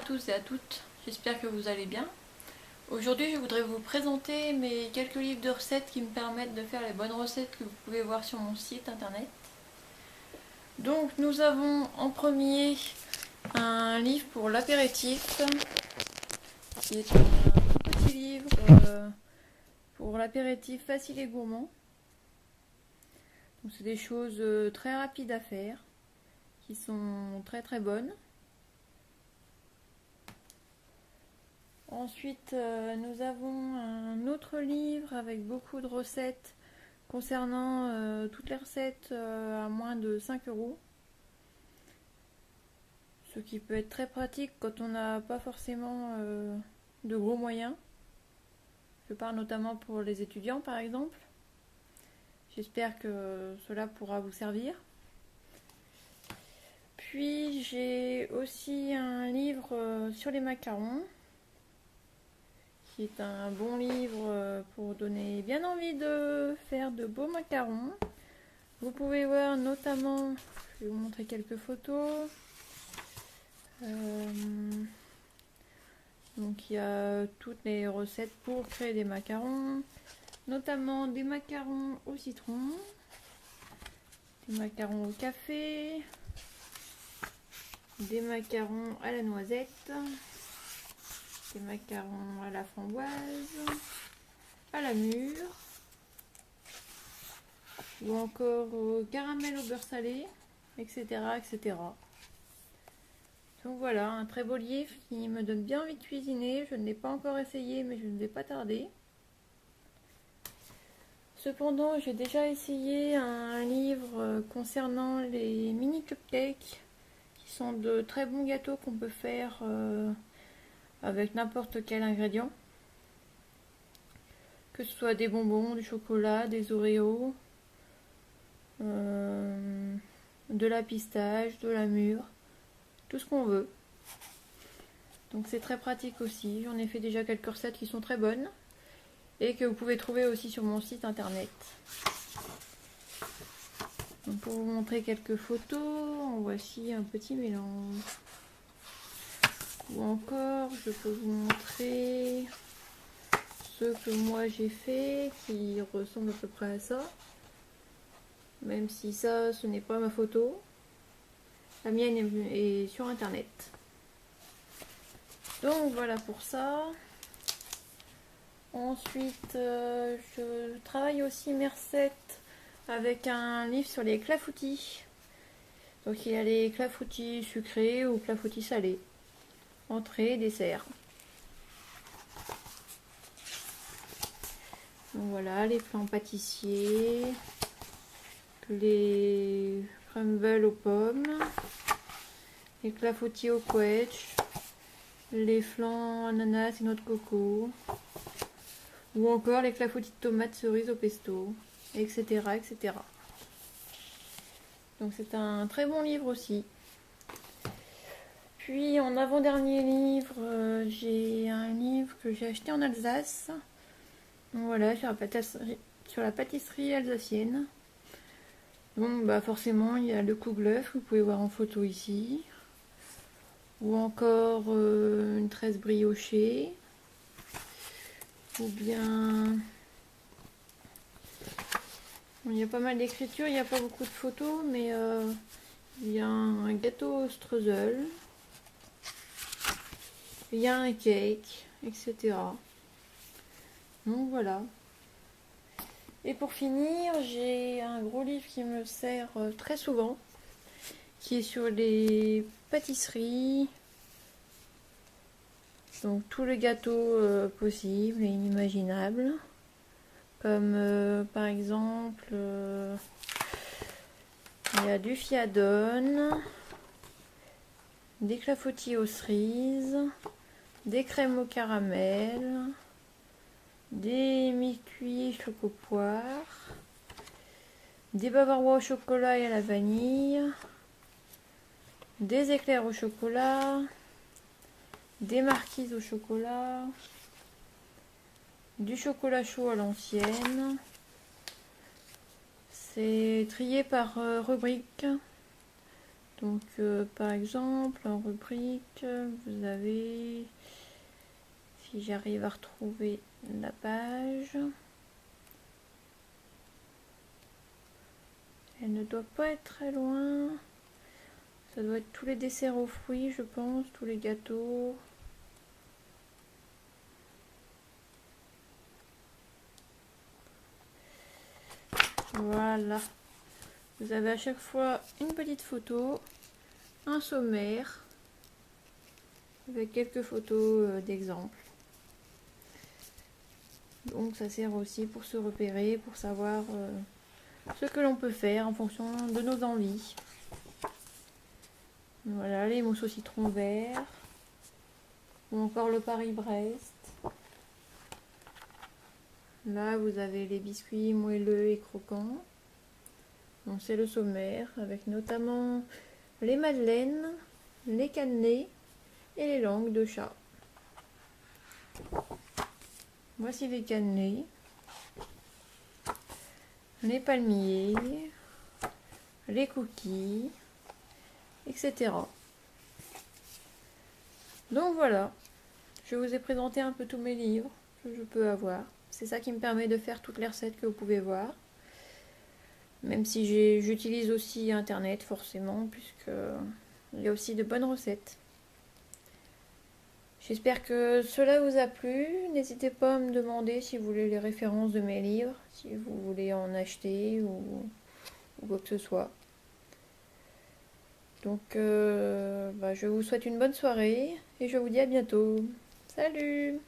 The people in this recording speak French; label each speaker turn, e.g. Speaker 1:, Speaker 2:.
Speaker 1: À tous et à toutes, j'espère que vous allez bien. Aujourd'hui, je voudrais vous présenter mes quelques livres de recettes qui me permettent de faire les bonnes recettes que vous pouvez voir sur mon site internet. Donc, nous avons en premier un livre pour l'apéritif, qui est un tout petit livre pour l'apéritif facile et gourmand. Donc, c'est des choses très rapides à faire, qui sont très très bonnes. Ensuite, nous avons un autre livre avec beaucoup de recettes concernant toutes les recettes à moins de 5 euros. Ce qui peut être très pratique quand on n'a pas forcément de gros moyens. Je parle notamment pour les étudiants par exemple. J'espère que cela pourra vous servir. Puis j'ai aussi un livre sur les macarons, qui est un bon livre pour donner bien envie de faire de beaux macarons. Vous pouvez voir notamment, je vais vous montrer quelques photos. Donc il y a toutes les recettes pour créer des macarons, notamment des macarons au citron, des macarons au café, des macarons à la noisette, des macarons à la framboise, à la mûre, ou encore au caramel au beurre salé, etc., etc. Donc voilà, un très beau livre qui me donne bien envie de cuisiner. Je ne l'ai pas encore essayé, mais je ne vais pas tarder. Cependant, j'ai déjà essayé un livre concernant les mini cupcakes, qui sont de très bons gâteaux qu'on peut faire avec n'importe quel ingrédient. Que ce soit des bonbons, du chocolat, des Oreos, de la pistache, de la mûre, tout ce qu'on veut. Donc c'est très pratique aussi. J'en ai fait déjà quelques recettes qui sont très bonnes et que vous pouvez trouver aussi sur mon site internet. Donc pour vous montrer quelques photos, en voici un petit mélange. Ou encore, je peux vous montrer ce que moi j'ai fait qui ressemble à peu près à ça. Même si ça, ce n'est pas ma photo. La mienne est sur internet. Donc voilà pour ça. Ensuite, je travaille aussi mes recettes avec un livre sur les clafoutis. Donc il y a les clafoutis sucrés ou clafoutis salés. Entrée, dessert. Donc voilà, les plans pâtissiers, les crumbles aux pommes, les clafoutis au quetch, les flancs ananas et noix de coco, ou encore les clafoutis de tomates cerises au pesto, etc., etc. Donc c'est un très bon livre aussi. Puis en avant-dernier livre, j'ai un livre que j'ai acheté en Alsace. Donc voilà, sur la pâtisserie alsacienne. Donc bah forcément il y a le Kouglof, vous pouvez voir en photo ici. Ou encore une tresse briochée. Ou bien... Il y a pas mal d'écriture, il n'y a pas beaucoup de photos, mais il y a un gâteau au streusel. Il y a un cake, etc. Donc voilà. Et pour finir, j'ai un gros livre qui me sert très souvent, qui est sur les pâtisseries. Donc tous les gâteaux possibles et inimaginables. Comme par exemple, il y a du fiadone, des clafoutis aux cerises, des crèmes au caramel, des mi-cuits choco-poire, des bavarois au chocolat et à la vanille, des éclairs au chocolat, des marquises au chocolat, du chocolat chaud à l'ancienne. C'est trié par rubrique. Donc par exemple en rubrique vous avez, si j'arrive à retrouver la page, elle ne doit pas être très loin, ça doit être tous les desserts aux fruits je pense, tous les gâteaux. Voilà, vous avez à chaque fois une petite photo, un sommaire avec quelques photos d'exemples. Donc ça sert aussi pour se repérer, pour savoir ce que l'on peut faire en fonction de nos envies. Voilà, les mousses au citron vert, ou encore le Paris-Brest. Là vous avez les biscuits moelleux et croquants. Donc c'est le sommaire avec notamment les madeleines, les cannelés et les langues de chat. Voici les cannelés, les palmiers, les cookies, etc. Donc voilà, je vous ai présenté un peu tous mes livres que je peux avoir. C'est ça qui me permet de faire toutes les recettes que vous pouvez voir. Même si j'utilise aussi internet forcément, puisque il y a aussi de bonnes recettes. J'espère que cela vous a plu. N'hésitez pas à me demander si vous voulez les références de mes livres, si vous voulez en acheter ou quoi que ce soit. Donc je vous souhaite une bonne soirée et je vous dis à bientôt. Salut!